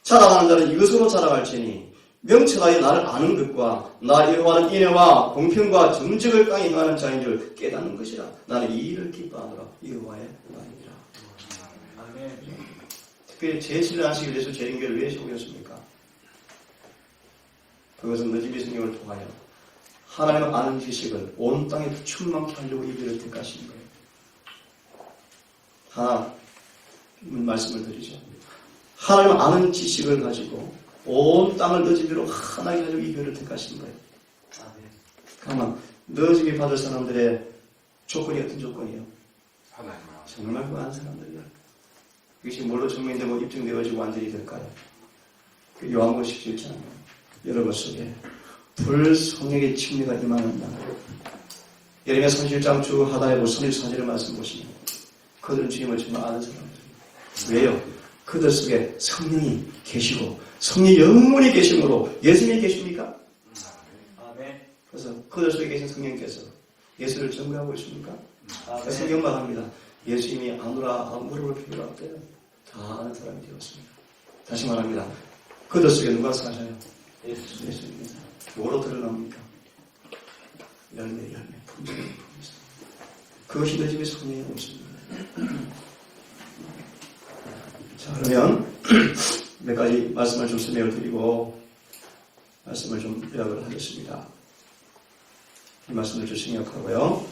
자랑하는 자는 이것으로 자랑할지니 명철하여 나를 아는 것과 나 여호와는 인애와 공평과 정직을 땅에 행하는 자인 줄 깨닫는 것이라. 나는 이 일을 기뻐하노라. 여호와의 말이니라. 아멘. 특별히 제7일 안식일 예수 재림교를 왜 세우셨습니까? 그것은 너희들이 성경을 통하여 하나님을 아는 지식을 온 땅에 충만케 하려고 이들을 택하신 거예요. 하나 말씀을 드리죠. 하나님을 아는 지식을 가지고 온 땅을 너희들로 하나님 하려고 이 교회를 택하신 거예요. 가만 너희들이 받을 사람들의 조건이 어떤 조건이에요? 정말 그한 사람들이야. 이것이 뭘로 증명되고 입증되어지고 완전히 될까요? 그 요한복음 17장 여러분 속에 불성령의 침례가 임하는다. 예레미야 37장 주 하단에 34절의 말씀 보시면 그들은 주님을 정말 아는 사람들이에요. 왜요? 그들 속에 성령이 계시고 성령이 영원히 계심으로 예수님이 계십니까? 아멘. 그래서 그들 속에 계신 성령께서 예수를 증거하고 있습니까? 아멘. 성경만 합니다. 예수님이 아노라 물어볼 필요가 없대요. 다 아는 사람이 되었습니다. 다시 말합니다. 그들 속에 누가 사셔요? 예수님입니다. 뭐로 드러납니까? 열매, 품질. 그것이 내 집에 성령의 모습입니다. 자, 그러면 몇 가지 말씀을 좀 설명을 드리고 말씀을 좀 요약을 하겠습니다. 이 말씀을 좀 생략하고요.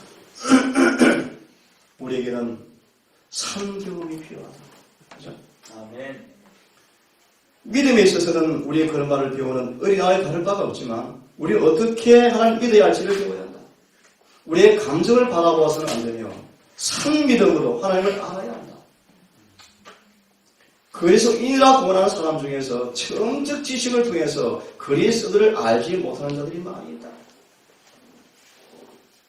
우리에게는 산 경험이 필요하다. 그죠? 아멘. 믿음에 있어서는 우리의 그런 말을 배우는 어린아이와 다를 바가 없지만 우리는 어떻게 하나님을 믿어야 할지를 배워야 한다. 우리의 감정을 바라보아서는 안 되며 상믿음으로 하나님을 알아야 한다. 그리스도인이라 구원하는 사람 중에서 정적 지식을 통해서 그리스도를 알지 못하는 자들이 많이 있다.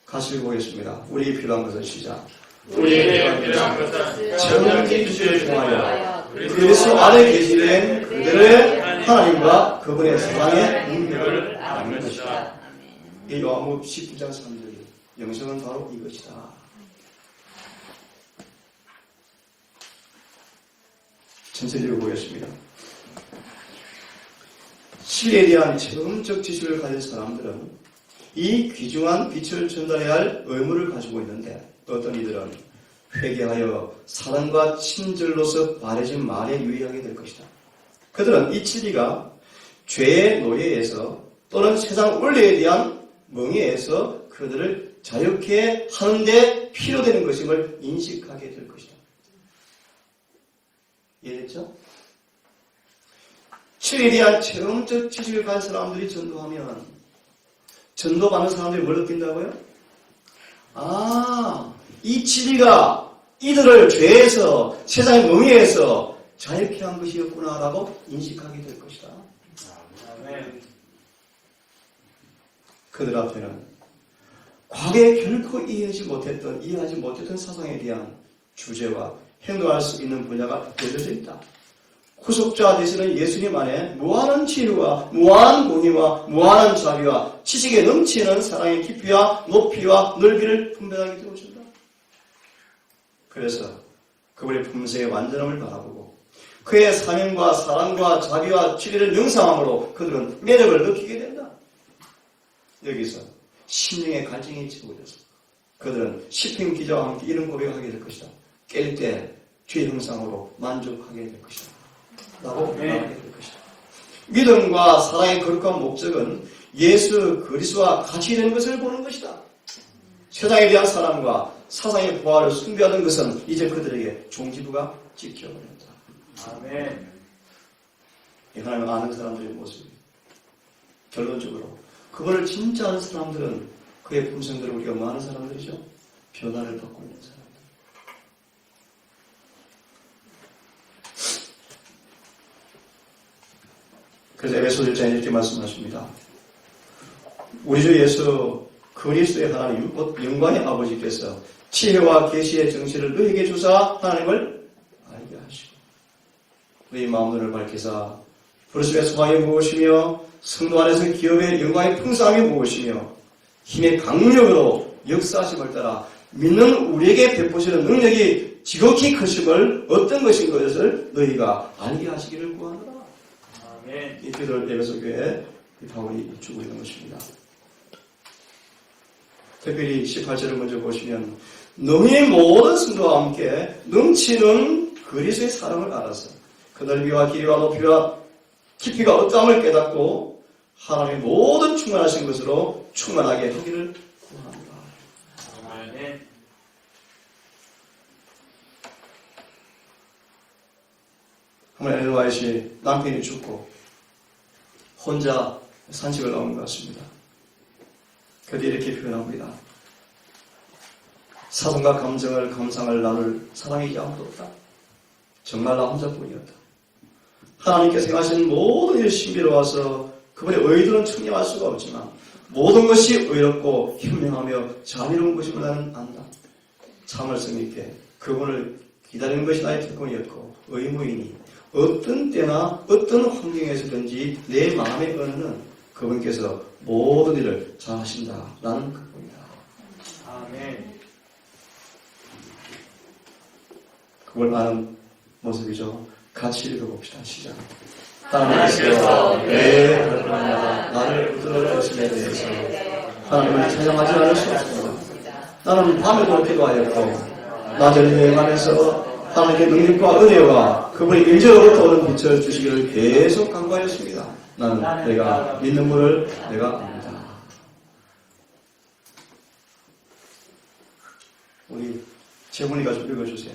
같이 보겠습니다. 우리에게 필요한 것은 시작. 우리에게 필요한 것은 정적 지식을 통하여 그리스도 안에 계시된 그들의 하나님과 그분의 사랑의 능력을 아는 것이다. 이 요한복음 19장 3절이 영성은 바로 이것이다. 전체를 읽어보겠습니다. 진리에 대한 체험적 지식을 가진 사람들은 이 귀중한 빛을 전달해야 할 의무를 가지고 있는데 어떤 이들은 회개하여 사랑과 친절로서 바래진 말에 유의하게 될 것이다. 그들은 이 진리가 죄의 노예에서 또는 세상 원리에 대한 멍에에서 그들을 자유케 하는데 필요되는 것임을 인식하게 될 것이다. 이해됐죠? 진리에 대한 체험적 지식을 가진 사람들이 전도하면 전도받는 사람들이 뭘 느낀다고요? 이 진리가 이들을 죄에서 세상의 멍에에서 자유케 한 것이었구나라고 인식하게 될 것이다. 아멘. 그들 앞에는 과거에 결코 이해하지 못했던 사상에 대한 주제와 행동할 수 있는 분야가 열려져 있다. 구속자 되시는 예수님 안에 무한한 지혜와 무한한 공의와 무한한 자비와 지식에 넘치는 사랑의 깊이와 높이와 넓이를 분별하게 되어준다. 그래서 그분의 품새의 완전함을 바라보고 그의 사명과 사랑과 자비와 진리를 명상함으로 그들은 매력을 느끼게 된다. 여기서 심령의 갈증이 채워져서 그들은 시편 기자와 함께 이런 고백을 하게 될 것이다. 깰 때 죄 형상으로 만족하게 될 것이다. 라고 말하게 될 것이다. 믿음과 사랑의 거룩한 목적은 예수 그리스도와 같이 되는 것을 보는 것이다. 세상에 대한 사랑과 사상의 부활을 숭배하던 것은 이제 그들에게 종지부가 찍혀버렸다. 아멘. 이 하나님을 아는 사람들의 모습이 결론적으로 그거를 진짜 아는 사람들은 그의 품성들을 우리가 뭐 하는 사람들이죠? 변화를 받고 있는 사람들. 그래서 에베소 1장에 이렇게 말씀하십니다. 우리 주 예수 그리스도의 하나님 곧 영광의 아버지께서 지혜와 계시의 정신을 너희에게 주사 하나님을 알게 하시고 너희 마음들을 밝히사 그리스도의 소망이 무엇이며 성도 안에서 기업의 영광의 풍성함이 무엇이며 힘의 강력으로 역사하심을 따라 믿는 우리에게 베푸시는 능력이 지극히 크심을 어떤 것인 것을 너희가 알게 하시기를 구하노라. 아멘. 이 기도를 에베소 교회에 바울이 주고 있는 것입니다. 특별히 18절을 먼저 보시면 너희 모든 성도와 함께 넘치는 그리스도의 사랑을 알아서 그 넓이와 길이와 높이와 깊이가 어떠함을 깨닫고 하나님의 모든 충만하신 것으로 충만하게 하기를 구합니다. 아멘. 한번 엘리와이시 남편이 죽고 혼자 산책을 나온 것 같습니다. 그때 이렇게 표현합니다. 사성과 감정을 감상할 나를 사랑이 아무도 없다. 정말 나 혼자뿐이었다. 하나님께서 행하신 모든 일 신비로워서 그분의 의도는 측량할 수가 없지만 모든 것이 의롭고 현명하며 자비로운 것임을 나는 안다. 참을성 있게 그분을 기다리는 것이 나의 특권이었고 의무이니 어떤 때나 어떤 환경에서든지 내 마음의 은혜는 그분께서 모든 일을 잘 하신다라는 그분이다. 아멘. 그걸 아는 모습이죠. 같이 읽어봅시다. 시작. 하나님께서 내 그날마다 나를 붙들어 주심에 대해서 하나님을 찬양하지 않을 수 없습니다. 나는 밤에도 기도하였고 낮에는 여행하면서 하나님의 능력과 은혜와 그분의 일절로부터 오는 빛을 주시기를 계속 간구하였습니다. 나는 내가 믿는 분을 내가 압니다. 우리 재문이가 좀 읽어주세요.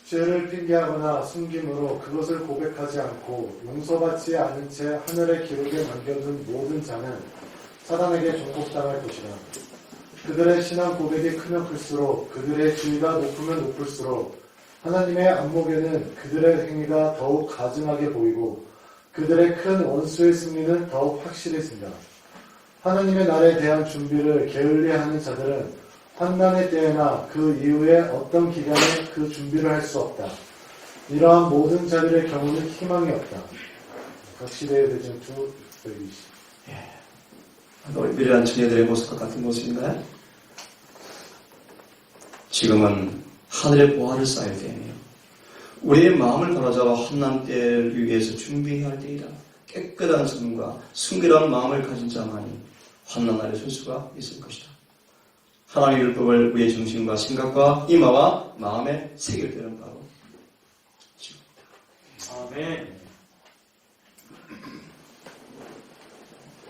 죄를 핑계하거나 숨김으로 그것을 고백하지 않고 용서받지 않은 채 하늘의 기록에 남겨둔 모든 자는 사단에게 종국당할 것이라. 그들의 신앙 고백이 크면 클수록 그들의 지위가 높으면 높을수록 하나님의 안목에는 그들의 행위가 더욱 가증하게 보이고 그들의 큰 원수의 승리는 더욱 확실해진다. 하나님의 날에 대한 준비를 게을리하는 자들은 환난의 때에나 그 이후에 어떤 기간에 그 준비를 할 수 없다. 이러한 모든 자들의 경우는 희망이 없다. 각 시대의 대전 2:120. 우리 미래한 처녀들의 모습과 같은 모습인가요? 지금은 하늘의 보화를 쌓을 때이며 우리의 마음을 바로잡아 환난 때를 위해서 준비해야 할 때이다. 깨끗한 성과 순결한 마음을 가진 자만이 환난 날에 설 수가 있을 것이다. 하나님의 율법을 우리의 정신과 생각과 이마와 마음에 새길 때는 바로 지금이다. 아멘.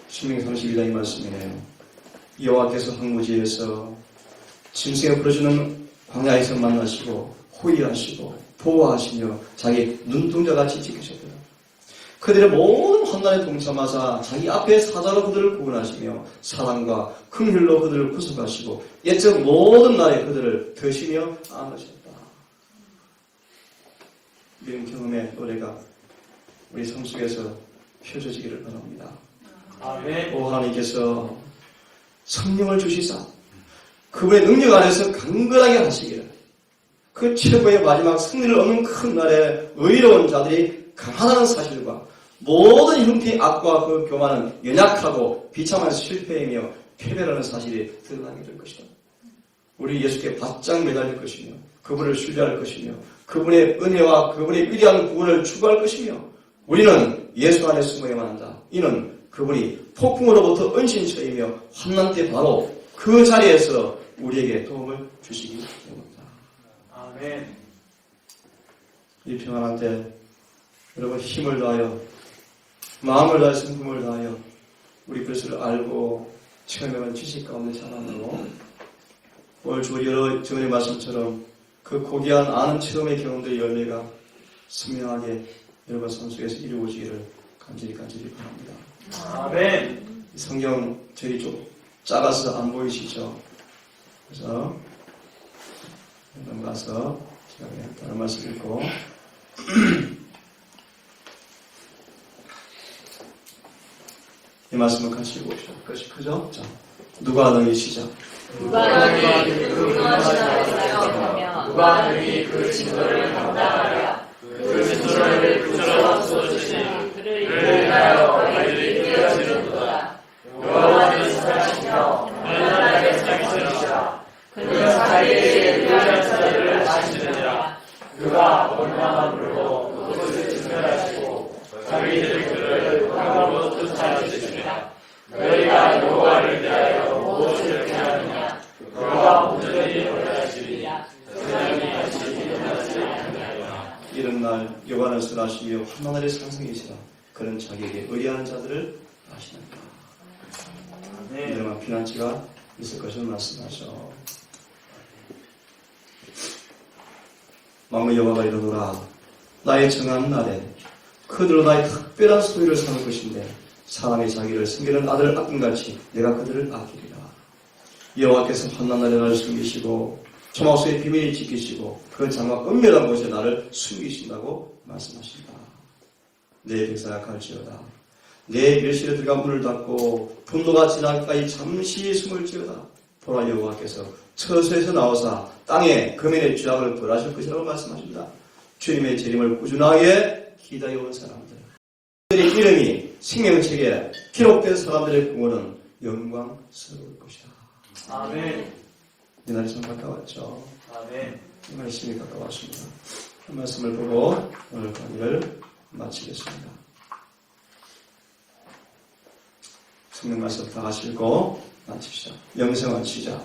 신명기 31장의 말씀이네요. 여호와께서 황무지에서 짐승에 풀어주는 광야에서 만나시고 호위하시고 보호하시며 자기 눈동자같이 지키셨더라. 그들의 모든 환난에 동참하사 자기 앞에 사자로 그들을 구원하시며 사랑과 긍휼로 그들을 구속하시고 옛적 모든 날에 그들을 드시며 안으셨다. 이런 경험의 노래가 우리 삶 속에서 펴져지기를 바랍니다. 아멘. 오 하나님께서 성령을 주시사 그분의 능력 안에서 강건하게 하시기를 그 최고의 마지막 승리를 얻는 큰 날에 의로운 자들이 강하다는 사실과 모든 형태의 악과 그 교만은 연약하고 비참한 실패이며 패배라는 사실이 드러나게 될 것이다. 우리 예수께 바짝 매달릴 것이며 그분을 신뢰할 것이며 그분의 은혜와 그분의 위대한 구원을 추구할 것이며 우리는 예수 안에 숨어야만 한다. 이는 그분이 폭풍으로부터 은신처이며 환난 때 바로 그 자리에서 우리에게 도움을 주시기 때문이다. 아멘. 이 평안한 때 여러분 힘을 다하여 마음을 다하여 성품을 다하여 우리 그리스도를 알고 체험해본 지식 가운데 자랑으로 오늘 주 여러 전의 말씀처럼 그 고귀한 아는 체험의 경험들의 열매가 선명하게 여러분 삶 속에서 이루어지기를 간절히 바랍니다. 아멘. 성경 저희 좀 작아서 안 보이시죠? 그래서 넘어가서 제가 다른 말씀 읽고 이 말씀을 같이 읽어봅시다. 그것이 크죠? 자, 누가 너희 시작. 누가 너희 그 무너지나를 사용하며 누가 너희 그 진도를 감당하랴. 그 진도를 부처럼 쏘주시니 그를 인하여 너희들이 뛰어지는도다. 여호와는 사랑하시며 연단하게 사랑하시라. 그는 자기의 유한 자들을 아시느니라. 그가 원망한 물로 그것을 증멸하시고 자기들 그를 황으로 쫓아내시리라. 너희가 여호와를 위하여 무엇을 피하느냐. 그가 온전히 벌하시리냐. 세상이 다시 일어나지 않느니라. 이런 날 여호와는 선하시며 환난날의 상승이시라. 그런 자기에게 의뢰하는 자들을 하시는가. 아멘. 이들만 피난처가 있을 것을 말씀하죠. 만물 여호와가 이르노라 나의 정한 날에 그들로 나의 특별한 소유를 삼을 것인데 사람이 자기를 숨기는 아들을 아낌같이 내가 그들을 아끼리라. 여호와께서 환난 날에 나를 숨기시고 조막소의 비밀을 지키시고 그 장막 은밀한 곳에 나를 숨기신다고 말씀하신다. 내 백성아 갈지어다. 내 멸실에 들어가 문을 닫고 분노가 지나기까지 잠시 숨을지어다. 보라 여호와께서 처소에서 나오사 땅에 금연의 죄악을 벌하실 것이라고 말씀하십니다. 주님의 재림을 꾸준하게 기다려온 사람들, 그들의 이름이 생명책에 기록된 사람들의 구원은 영광스러울 것이다. 아멘. 이 날이 참 가까웠죠. 아멘. 이 말씀이 가까웠습니다. 그 말씀을 보고 오늘 강의를 마치겠습니다. 성경 말씀 다 같이 읽고 마칩시다. 영생한 시작.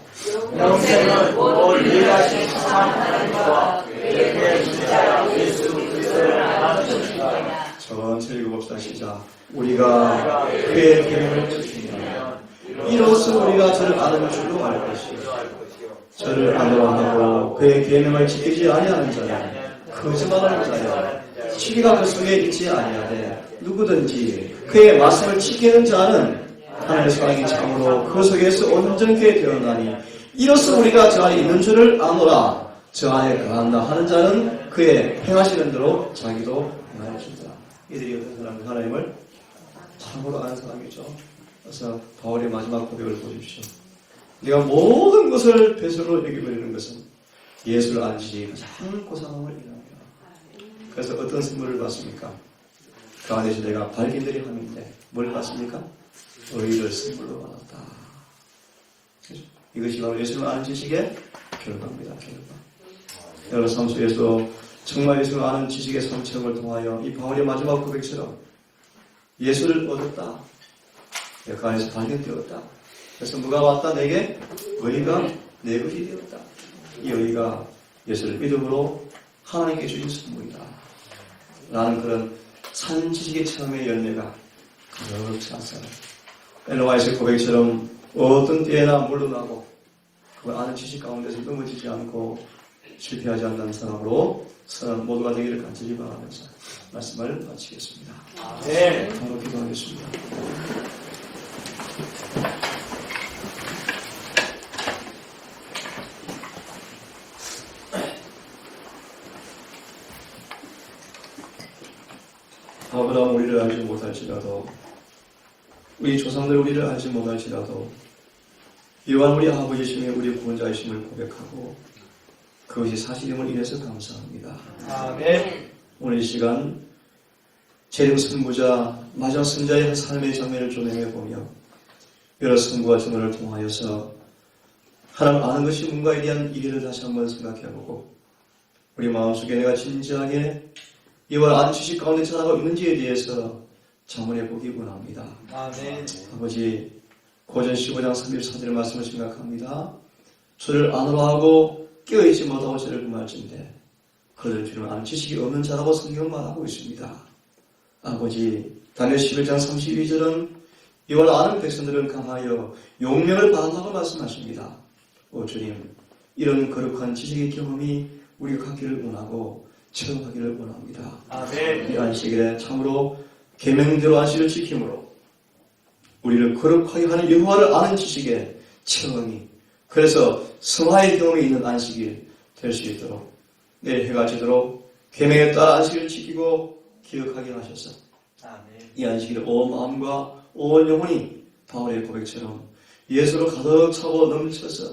영생은 곧 유일하신 참 하나님과 그의 진짜 예수 그리스도를 아는 것이다. 전체 읽어봅시다. 시작. 우리가 그의 계명을 지키면 이로써 우리가 저를 아는 줄로 알 것이요. 저를 아노라 하고 그의 계명을 지키지 아니하는 자는 거짓말하는 자여 시기가 그 속에 있지 아니하되 누구든지 그의 말씀을 지키는 자는 하나님의 사랑이 참으로 그 속에서 온전케 되었나니 이로써 우리가 저 안에 있는 줄을 아노라. 저 안에 거한다 하는 자는 그의 행하시는 대로 자기도 행하였습니다. 이들이 어떤 사람들 하나님을 참으로 아는 사람이죠. 그래서 바울의 마지막 고백을 보십시오. 내가 모든 것을 배설로 여기버리는 것은 예수를 아는 지식이 가장 고상함을 인합니다. 그래서 어떤 선물을 받습니까? 그 안에서 내가 발견들이 함인데 뭘 받습니까? 의를 선물로 받았다. 이것이 바로 예수를 아는 지식의 결과입니다. 결과. 여러분 삶 속에서 정말 예수를 아는 지식의 성취를 통하여 이 바울의 마지막 고백처럼 예수를 얻었다. 그 안에서 발견되었다. 그래서 누가 왔다? 내게 의가 내 것이 되었다. 이 의가 예수를 믿음으로 하나님께 주신 선물이다. 라는 그런 산 지식의 체험의 열매가 가득 찼어요. 엘로와이스의 고백처럼 어떤 때에나 물러나고 그 아는 지식 가운데서 넘어지지 않고 실패하지 않는 사람으로 사람 모두가 되기를 간절히 바라면서 말씀을 마치겠습니다. 네. 바로 기도하겠습니다. 아브라함 우리를 알지 못할지라도 우리 조상들 우리를 알지 못할지라도 여호와는 우리 아버지시며 우리 구원자이심을 고백하고 그것이 사실임을 인해서 감사합니다. 아멘. 오늘 이 시간 재림 선구자 마지막 선자의 한 삶의 장면을 좀 헤매보며 여러 선구와 전언을 통하여서 하나님 아는 것이 뭔가에 대한 이해를 다시 한번 생각해보고 우리 마음속에 내가 진지하게 이와 아는 지식 가운데 자라고 있는지에 대해서 자문해보기 원합니다. 아멘. 아버지 고전 15장 34절의 말씀을 생각합니다. 저를 아노라 하고 깨어있지 못하고 저를 금할진데 그들 주는 아는 지식이 없는 자라고 성경은 말하고 있습니다. 아버지 다니엘 11장 32절은 이걸 아는 백성들은 강하여 용명을 받는다고 말씀하십니다. 오 주님 이런 거룩한 지식의 경험이 우리가 갖기를 원하고 체험하기를 원합니다. 아멘. 이 안식일에 참으로 계명대로 안식을 지킴으로 우리를 거룩하게 하는 여호와를 아는 지식의 체험이 그래서 성화의 경험이 있는 안식일 될 수 있도록 내일 해가 지도록 계명에 따라 안식일을 지키고 기억하게 하셔서 아멘. 이 안식일을 온 마음과 온 영혼이 바울의 고백처럼 예수로 가득 차고 넘쳐서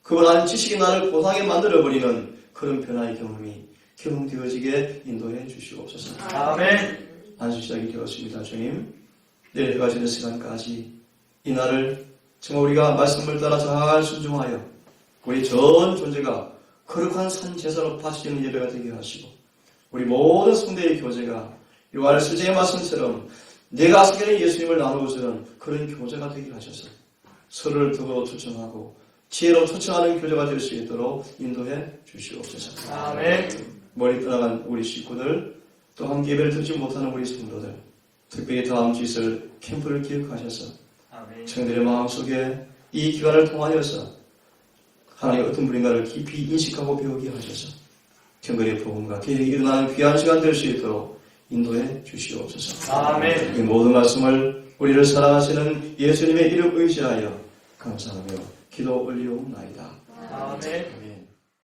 그걸 아는 지식이 나를 고상하게 만들어버리는 그런 변화의 경험이 경험되어지게 인도해 주시옵소서. 아멘. 안식 시작이 되었습니다. 주님 내일 해가 지는 시간까지 이 날을 정말 우리가 말씀을 따라 잘 순종하여 우리 전 존재가 거룩한 산 제사로 바치는 예배가 되게 하시고 우리 모든 성대의 교제가 요한의 수제의 말씀처럼 내가 섬기는 예수님을 나누고서는 그런 교제가 되게 하셔서 서로를 더불어 초청하고 지혜로 초청하는 교제가 될 수 있도록 인도해 주시옵소서. 아멘. 멀리 떠나간 우리 식구들 또 함께 예배를 듣지 못하는 우리 성도들 특별히 다음 주 있을 캠프를 기억하셔서 아멘. 청년들의 마음속에 이 기간을 통하여서 하나님의 어떤 분인가를 깊이 인식하고 배우게 하셔서 경건의 복음과 계획이 일어나는 귀한 시간 될 수 있도록 인도해 주시옵소서. 아멘. 이 모든 말씀을 우리를 사랑하시는 예수님의 이름 의지하여 감사하며 기도 올리옵나이다. 아멘. 아멘.